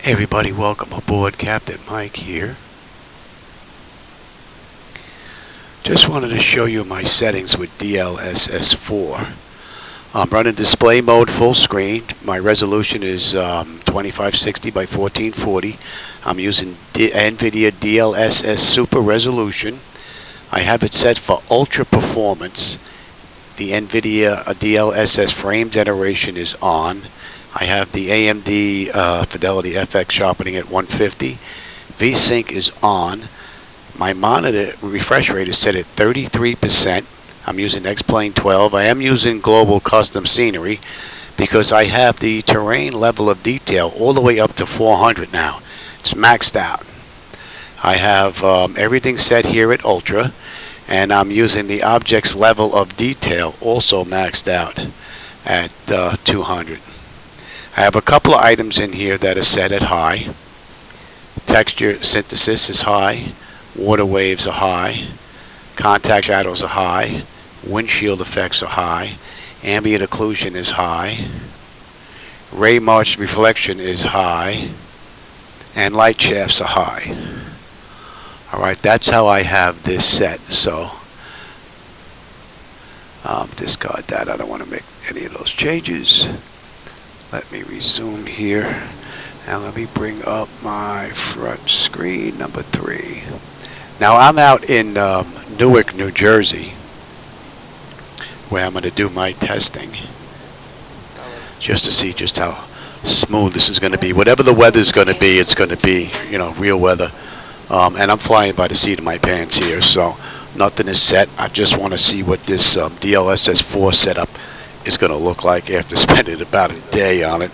Hey everybody, welcome aboard. Captain Mike here. Just wanted to show you my settings with DLSS4. I'm running display mode full screen. My resolution is 2560 by 1440. I'm using Nvidia DLSS Super resolution. I have it set for ultra performance. The Nvidia DLSS frame generation is on. I have the AMD Fidelity FX sharpening at 150. VSync is on. My monitor refresh rate is set at 33%. I'm using X-Plane 12. I am using global custom scenery because I have the terrain level of detail all the way up to 400 now. It's maxed out. I have everything set here at ultra, and I'm using the object's level of detail also maxed out at 200. I have a couple of items in here that are set at high. Texture synthesis is high. Water waves are high. Contact shadows are high. Windshield effects are high. Ambient occlusion is high. Ray march reflection is high. And light shafts are high. Alright, that's how I have this set. So, discard that. I don't want to make any of those changes. Let me resume here. Now let me bring up my front screen, number 3. Now I'm out in Newark, New Jersey, where I'm going to do my testing, just to see just how smooth this is going to be. Whatever the weather's going to be, it's going to be, real weather. And I'm flying by the seat of my pants here, so nothing is set. I just want to see what this DLSS4 setup is going to look like after spending about a day on it.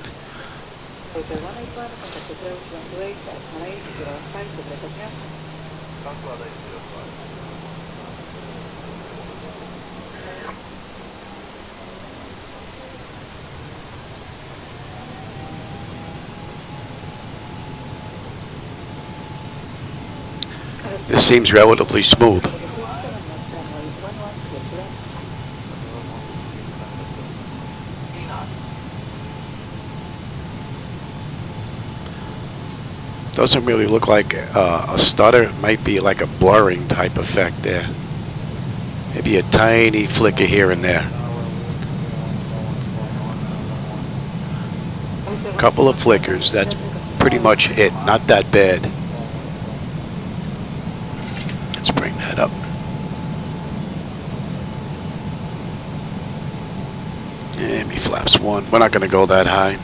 This seems relatively smooth. Doesn't really look like a stutter. It might be like a blurring type effect there. Maybe a tiny flicker here and there. Couple of flickers. That's pretty much it. Not that bad. Let's bring that up. And me flaps 1. We're not going to go that high.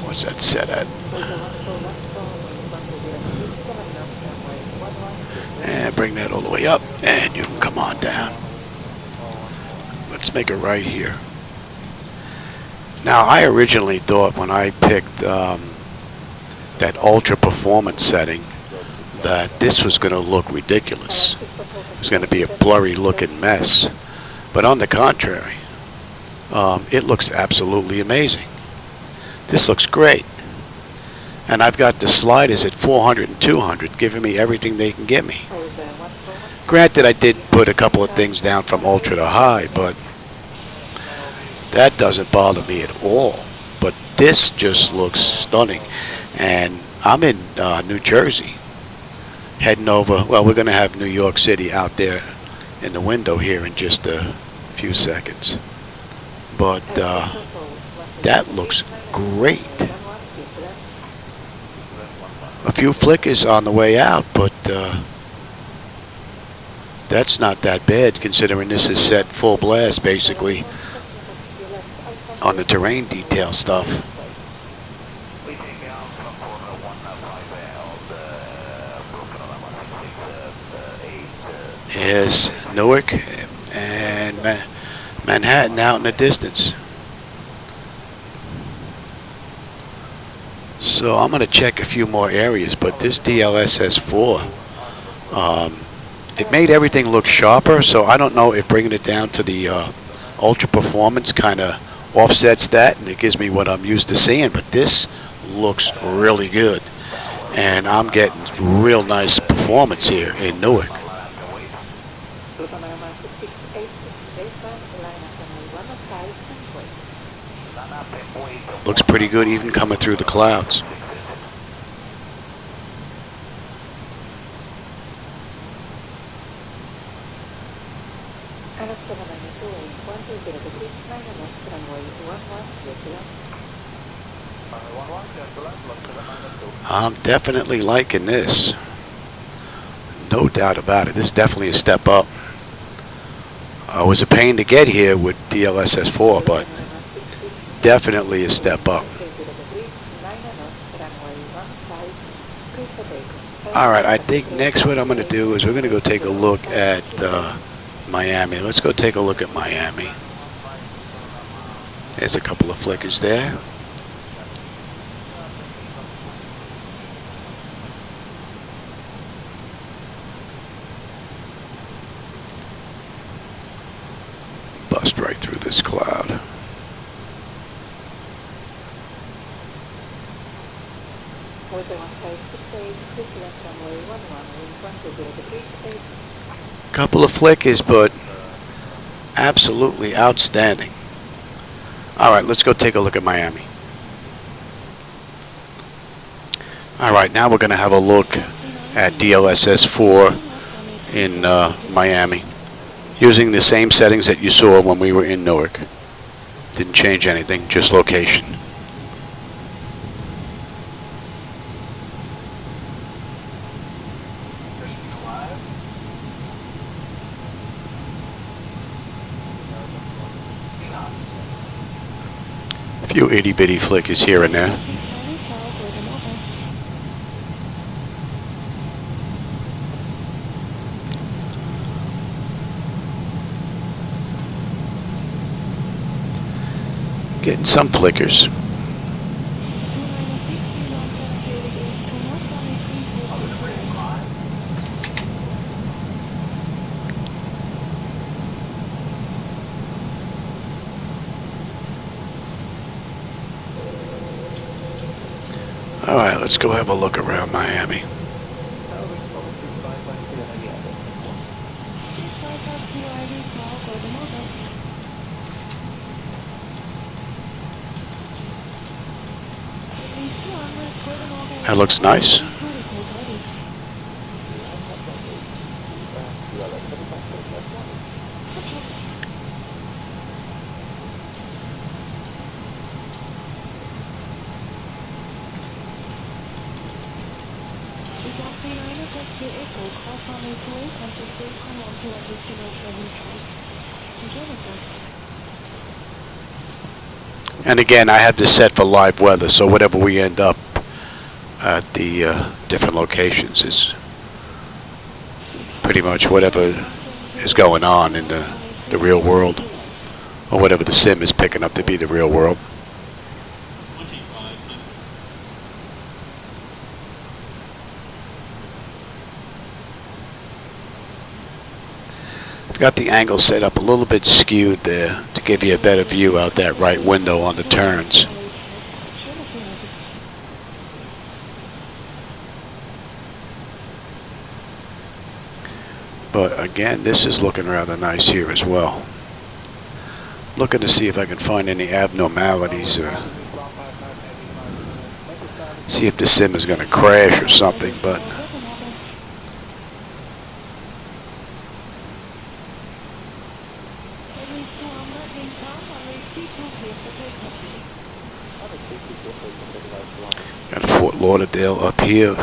What's that set at? And bring that all the way up, and you can come on down. Let's make it right here. Now, I originally thought when I picked that ultra performance setting that this was going to look ridiculous. It was going to be a blurry looking mess. But on the contrary, it looks absolutely amazing. This looks great. And I've got the sliders at 400 and 200 giving me everything they can give me. Granted, I did put a couple of things down from ultra to high, but that doesn't bother me at all. But this just looks stunning. And I'm in New Jersey, heading over. Well, we're going to have New York City out there in the window here in just a few seconds. But that looks great. A few flickers on the way out, but that's not that bad considering this is set full blast basically on the terrain detail stuff. Here's Newark and Manhattan out in the distance. So I'm going to check a few more areas, but this DLSS4, it made everything look sharper, so I don't know if bringing it down to the ultra performance kind of offsets that, and it gives me what I'm used to seeing, but this looks really good, and I'm getting real nice performance here in Newark. Looks pretty good even coming through the clouds. I'm definitely liking this. No doubt about it. This is definitely a step up. It was a pain to get here with DLSS4, but definitely a step up. Alright, I think next what I'm going to do is we're going to go take a look at Miami. Let's go take a look at Miami. There's a couple of flickers there. Bust right through this cloud. Couple of flickers, but absolutely outstanding. Alright, let's go take a look at Miami. Alright, now we're going to have a look at DLSS4 in Miami. Using the same settings that you saw when we were in Newark. Didn't change anything, just location. A few itty bitty flickers here and there. Getting some flickers. Alright, let's go have a look around Miami. That looks nice. And again, I have this set for live weather, so whatever we end up at the different locations is pretty much whatever is going on in the real world, or whatever the sim is picking up to be the real world. I've got the angle set up a little bit skewed there to give you a better view out that right window on the turns. But again, this is looking rather nice here as well. Looking to see if I can find any abnormalities or see if the sim is going to crash or something, but got Fort Lauderdale up here,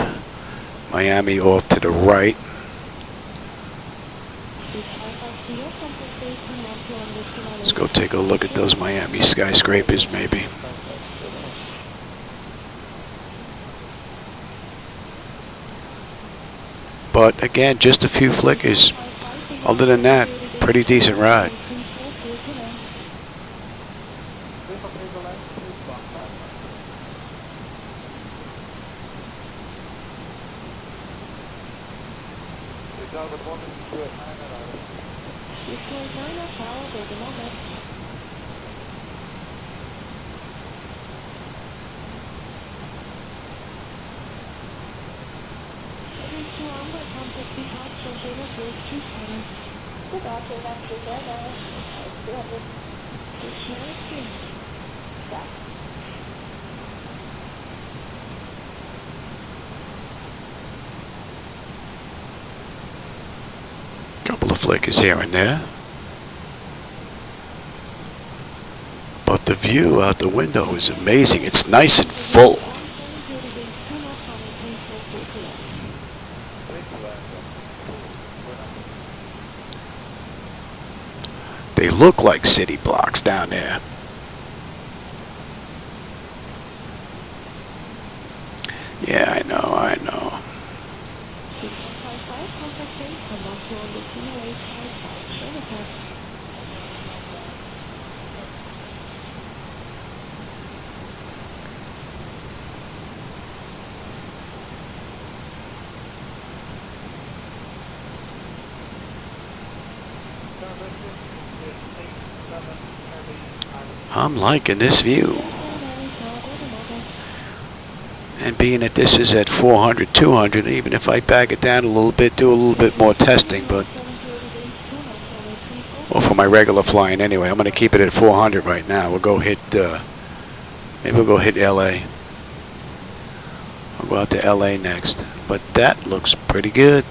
Miami off to the right. Let's go take a look at those Miami skyscrapers maybe. But again, just a few flickers. Other than that, pretty decent ride. Couple of flickers here and there, but the view view out the window is amazing. It's nice and full. They look like city blocks down there. Yeah, I know, I know. I'm liking this view. And being that this is at 400, 200, even if I back it down a little bit, do a little bit more testing, but, well, for my regular flying anyway, I'm going to keep it at 400 right now. We'll go hit, maybe we'll go hit LA. I'll go out to LA next. But that looks pretty good.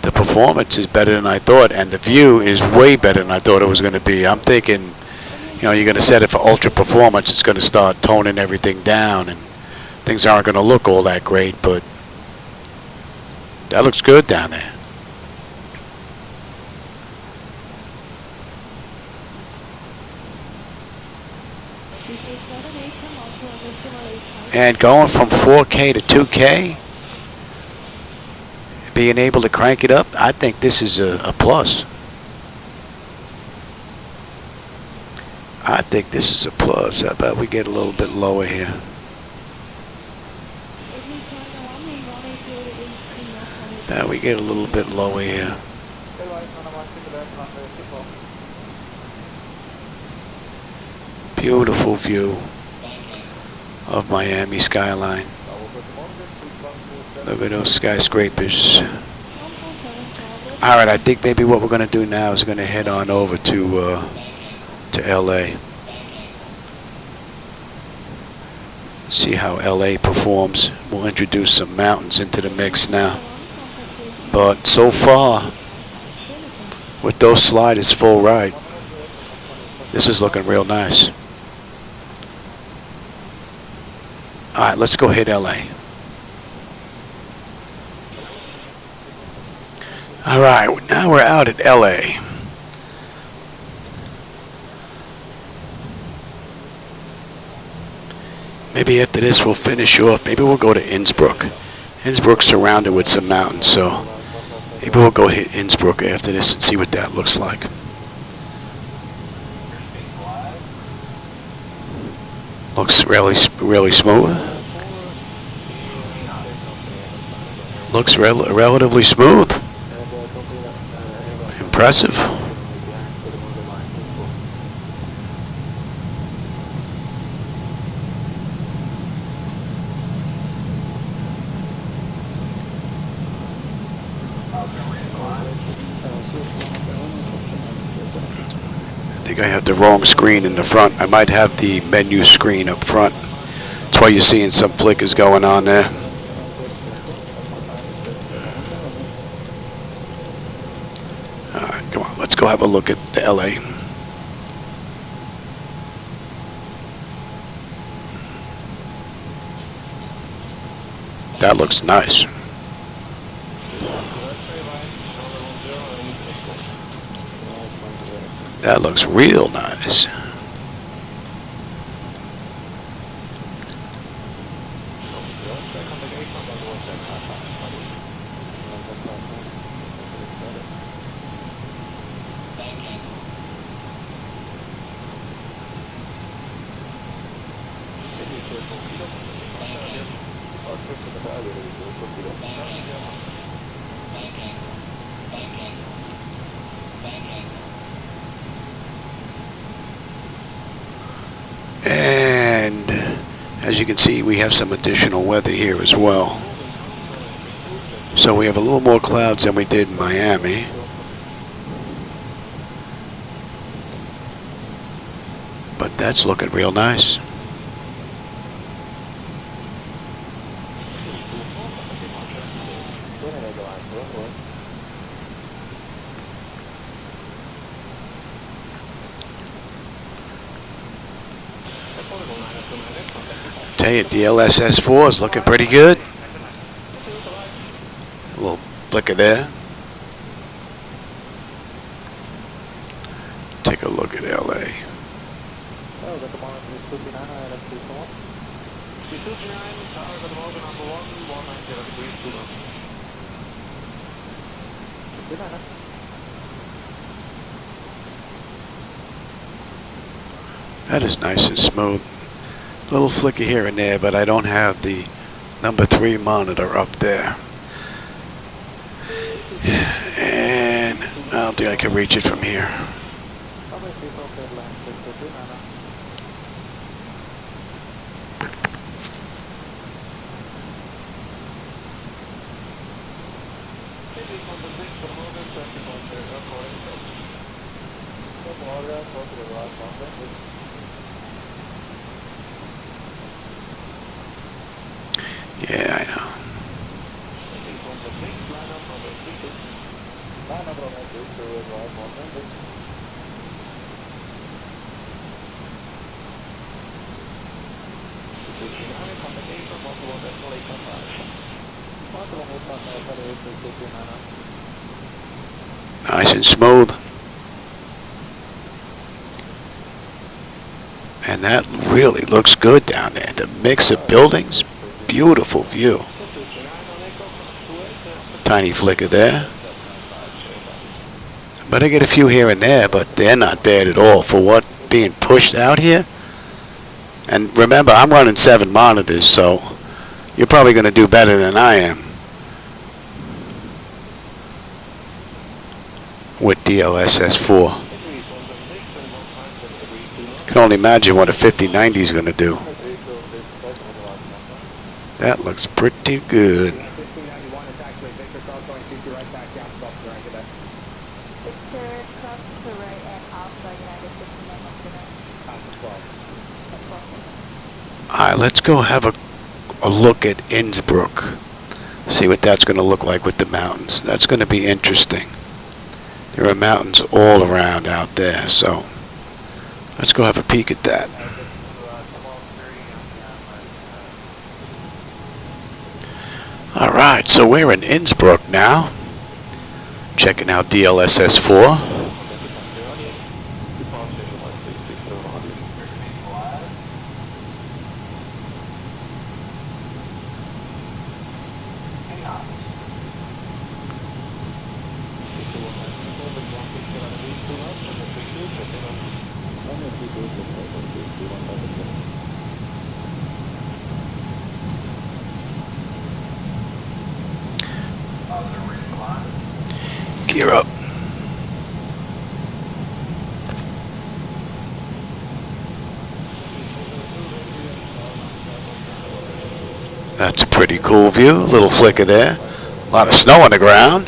The performance is better than I thought, and the view is way better than I thought it was going to be. I'm thinking, you know, you're going to set it for ultra performance, it's going to start toning everything down, and things aren't going to look all that great, but that looks good down there. And going from 4K to 2K, being able to crank it up, I think this is a plus. I think this is a plus. How about we get a little bit lower here? Now we get a little bit lower here. Beautiful view of Miami skyline. Look at those skyscrapers. Alright, I think maybe what we're going to do now is going to head on over to LA. See how LA performs. We'll introduce some mountains into the mix now. But so far, with those sliders full right, this is looking real nice. Alright, let's go hit LA. Alright, now we're out at LA. Maybe after this we'll finish off. Maybe we'll go to Innsbruck. Innsbruck's surrounded with some mountains, so maybe we'll go hit Innsbruck after this and see what that looks like. Looks really smooth. Looks relatively smooth. Impressive. I think I have the wrong screen in the front. I might have the menu screen up front. That's why you're seeing some flickers going on there. Alright, come on, let's go have a look at the LA. That looks nice. That looks real nice. And as you can see, we have some additional weather here as well. So we have a little more clouds than we did in Miami. But that's looking real nice. Tell you, DLSS4 is looking pretty good. A little flicker there. Take a look at LA. That is nice and smooth. Little flicker here and there, but I don't have the number 3 monitor up there. And I don't think I can reach it from here. Yeah, I know. Nice and smooth. And that really looks good down there. The mix of buildings, beautiful view. Tiny flicker there. But I get a few here and there, but they're not bad at all for what being pushed out here. And remember, I'm running 7 monitors, so you're probably going to do better than I am with DLSS4. Can only imagine what a 5090 is going to do. That looks pretty good. Alright, let's go have a look at Innsbruck. See what that's going to look like with the mountains. That's going to be interesting. There are mountains all around out there, so let's go have a peek at that. Alright, so we're in Innsbruck now. Checking out DLSS4. Gear up. That's a pretty cool view. A little flicker there. A lot of snow on the ground.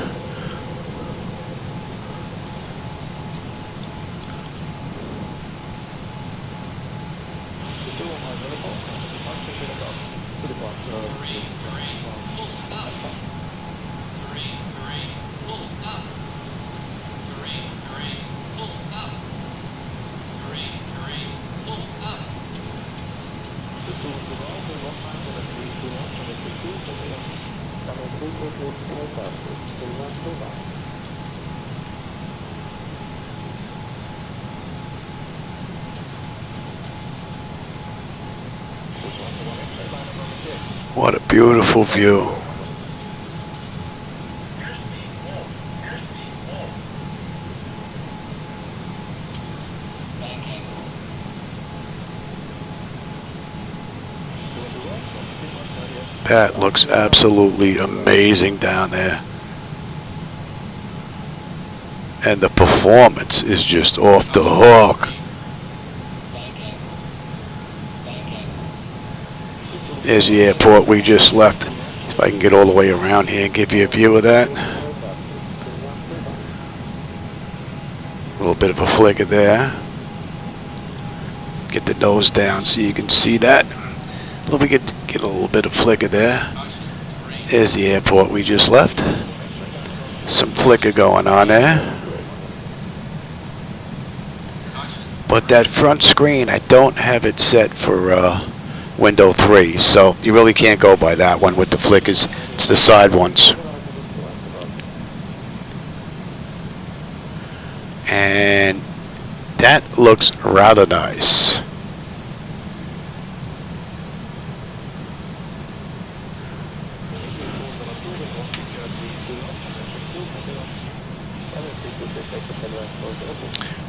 What a beautiful view. That looks absolutely amazing down there. And the performance is just off the hook. There's the airport we just left. If I can get all the way around here and give you a view of that. A little bit of a flicker there. Get the nose down so you can see that. We get a little bit of flicker there. There's the airport we just left. Some flicker going on there. But that front screen, I don't have it set for window 3, so you really can't go by that one with the flickers. It's the side ones. And that looks rather nice.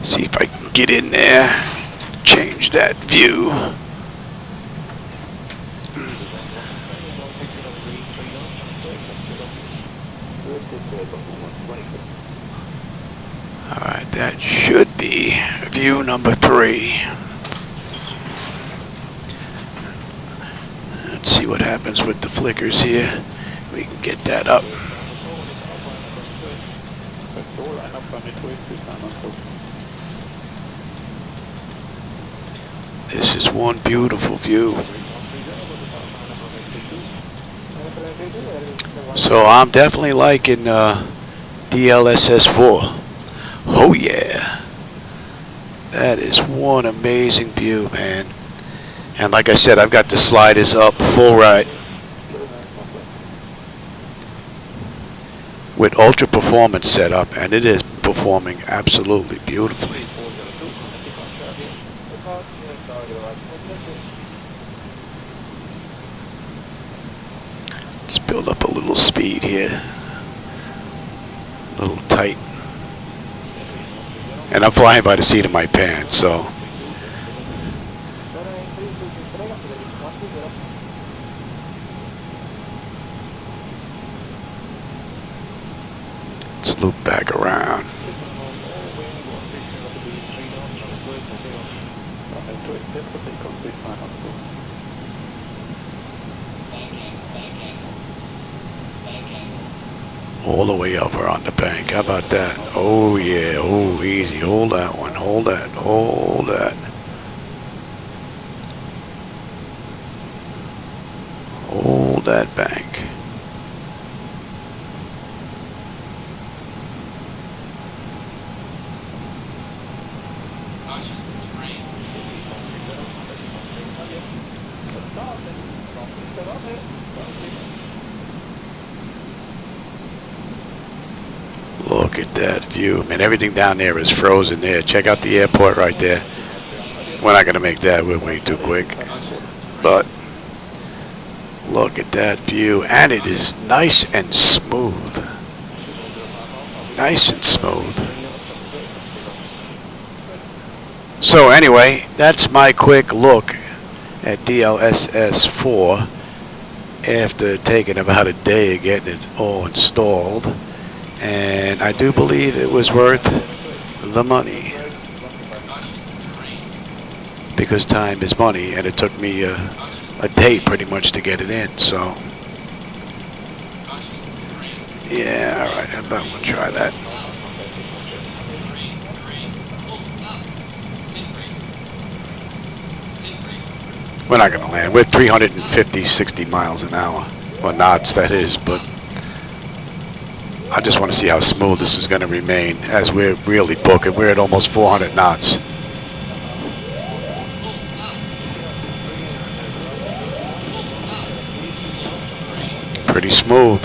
See if I can get in there, change that view. Alright, that should be view number 3. Let's see what happens with the flickers here. We can get that up. This is one beautiful view. So I'm definitely liking DLSS4. Oh yeah. That is one amazing view, man. And like I said, I've got the sliders up full right. With ultra performance set up, and it is performing absolutely beautifully. Let's build up a little speed here. A little tight. And I'm flying by the seat of my pants, so. Let's loop back around. All the way over on the bank. How about that? Oh yeah, oh easy. Hold that one, hold that, hold that. Hold that bank. Look at that view. I mean, everything down there is frozen there. Check out the airport right there. We're not going to make that. We're way too quick. But look at that view. And it is nice and smooth. Nice and smooth. So anyway, that's my quick look at DLSS4 after taking about a day of getting it all installed. And I do believe it was worth the money, because time is money, and it took me a day pretty much to get it in. So yeah, all right, I bet we'll try that. We're not going to land. We're 350, 60 miles an hour, or knots that is, but I just want to see how smooth this is going to remain as we're really booking. We're at almost 400 knots. Pretty smooth.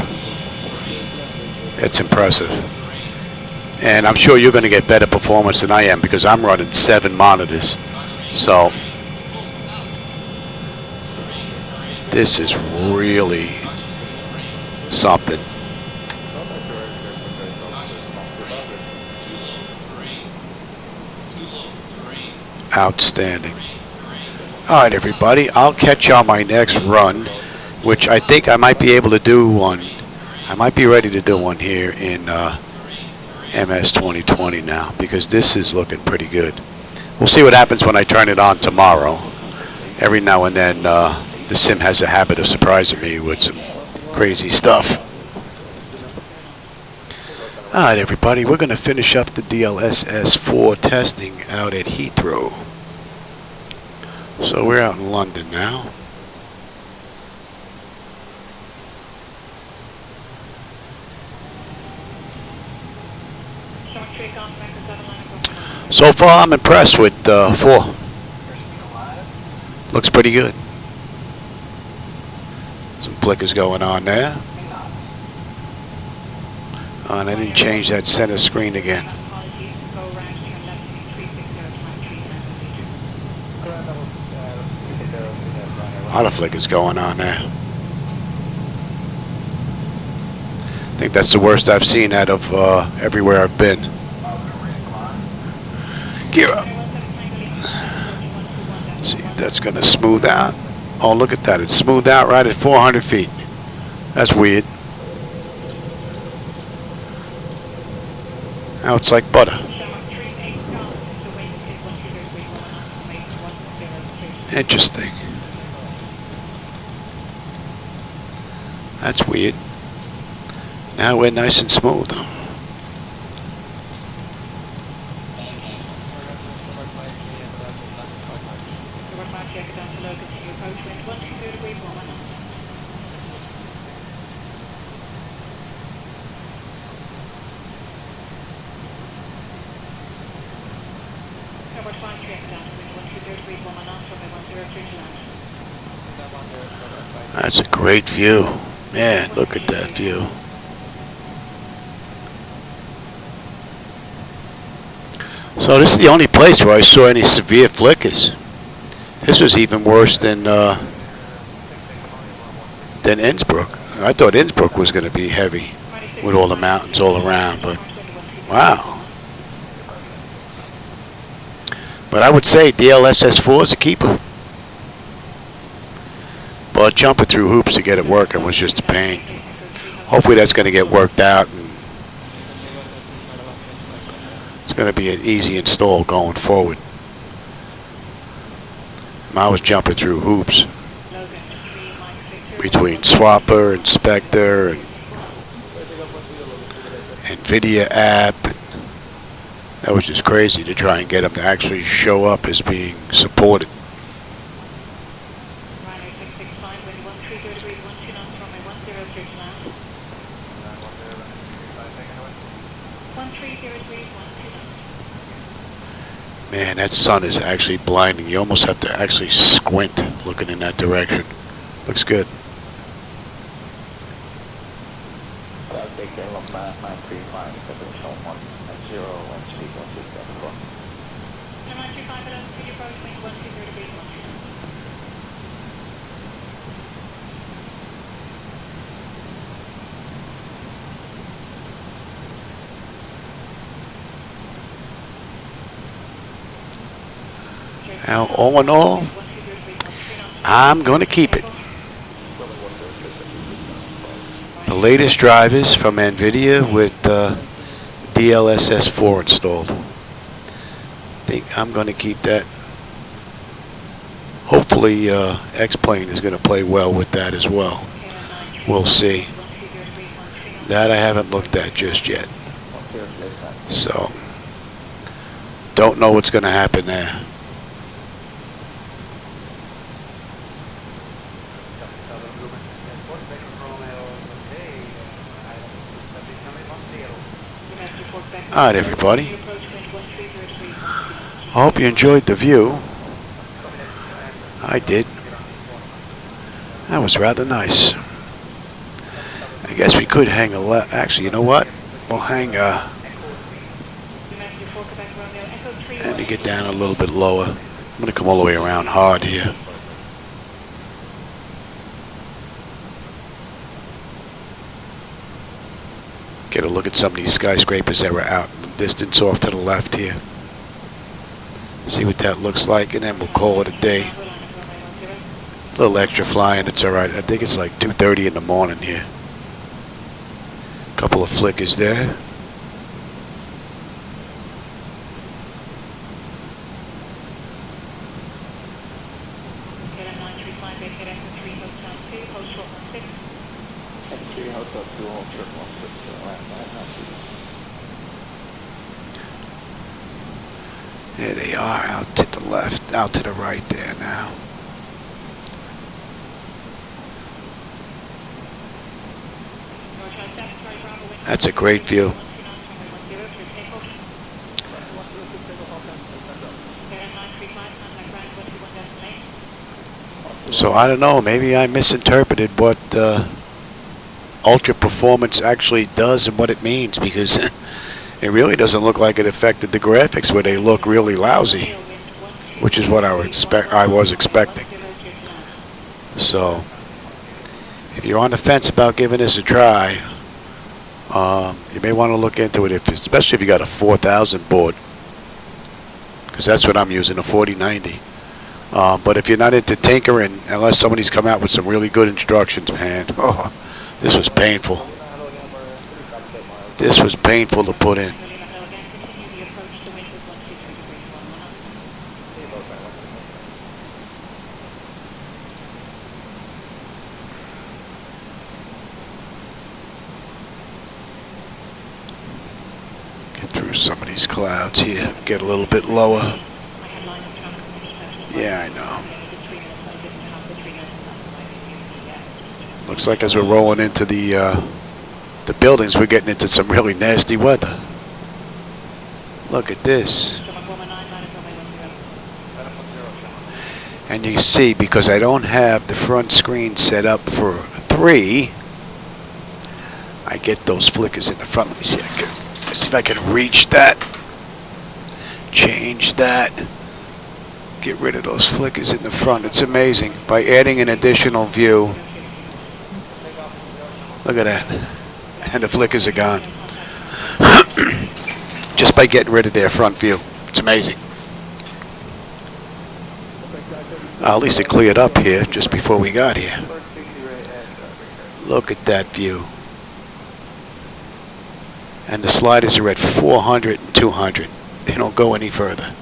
It's impressive. And I'm sure you're going to get better performance than I am, because I'm running 7 monitors. So this is really something. Outstanding. All right, everybody. I'll catch you on my next run, which I think I might be able to do one. I might be ready to do one here in MS 2020 now, because this is looking pretty good. We'll see what happens when I turn it on tomorrow. Every now and then, the sim has a habit of surprising me with some crazy stuff. All right, everybody, we're going to finish up the DLSS4 testing out at Heathrow. So we're out in London now. So far, I'm impressed with 4. Looks pretty good. Some flickers going on there. Oh, and I didn't change that center screen again. A lot of flickers going on there. I think that's the worst I've seen out of everywhere I've been. Gear up. See if that's going to smooth out. Oh, look at that. It's smoothed out right at 400 feet. That's weird. Now it's like butter. Interesting. That's weird. Now we're nice and smooth. That's a great view. Man, look at that view. So this is the only place where I saw any severe flickers. This was even worse than Innsbruck. I thought Innsbruck was going to be heavy with all the mountains all around, but wow. But I would say DLSS4 is a keeper. But jumping through hoops to get it working was just a pain. Hopefully that's going to get worked out. And it's going to be an easy install going forward. I was jumping through hoops between Swapper, Inspector, and Nvidia App. That was just crazy to try and get them to actually show up as being supported. Man, that sun is actually blinding. You almost have to actually squint looking in that direction. Looks good. Now, all in all, I'm going to keep it. The latest drivers from Nvidia with DLSS4 installed. I think I'm going to keep that. Hopefully, X-Plane is going to play well with that as well. We'll see. That I haven't looked at just yet. So, don't know what's going to happen there. Alright, everybody. I hope you enjoyed the view. I did. That was rather nice. I guess we could hang a left. Actually, you know what? We'll hang let me get down a little bit lower. I'm going to come all the way around hard here. Get a look at some of these skyscrapers that were out in the distance off to the left here. See what that looks like, and then we'll call it a day. A little extra flying, it's alright. I think it's like 2:30 in the morning here. Couple of flickers there. There they are, out to the left, out to the right there now. That's a great view. So I don't know, maybe I misinterpreted what ultra performance actually does and what it means, because it really doesn't look like it affected the graphics where they look really lousy, which is what I was expecting. So if you're on the fence about giving this a try, you may want to look into it, especially if you got a 4000 board, because that's what I'm using, a 4090. But if you're not into tinkering, unless somebody's come out with some really good instructions, man, this was painful. This was painful to put in. Get through some of these clouds here, get a little bit lower. Yeah, I know. Looks like as we're rolling into the buildings, we're getting into some really nasty weather. Look at this. And you see, because I don't have the front screen set up for 3, I get those flickers in the front. Let me see. Let's see if I can reach that. Change that. Get rid of those flickers in the front. It's amazing. By adding an additional view. Look at that. And the flickers are gone. Just by getting rid of their front view. It's amazing. At least it cleared up here just before we got here. Look at that view. And the sliders are at 400 and 200. They don't go any further.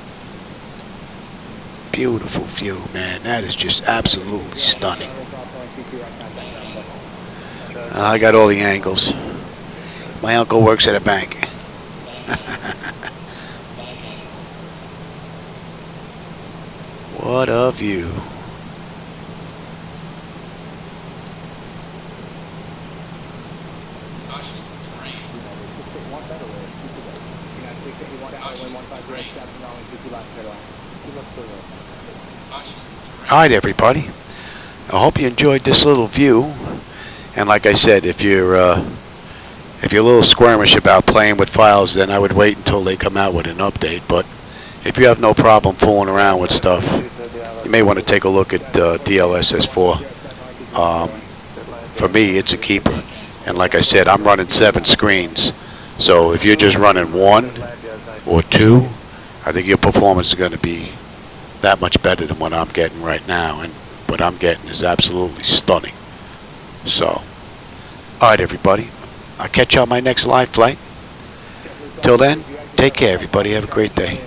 Beautiful view, man. That is just absolutely stunning. I got all the angles. My uncle works at a bank. What a view. Alright, everybody. I hope you enjoyed this little view. And like I said, if you're a little squirmish about playing with files, then I would wait until they come out with an update. But if you have no problem fooling around with stuff, you may want to take a look at DLSS4. For me, it's a keeper. And like I said, I'm running 7 screens. So if you're just running 1 or 2, I think your performance is going to be that much better than what I'm getting right now. And what I'm getting is absolutely stunning. So, alright, everybody. I'll catch you on my next live flight. Till then, take care, everybody. Have a great day.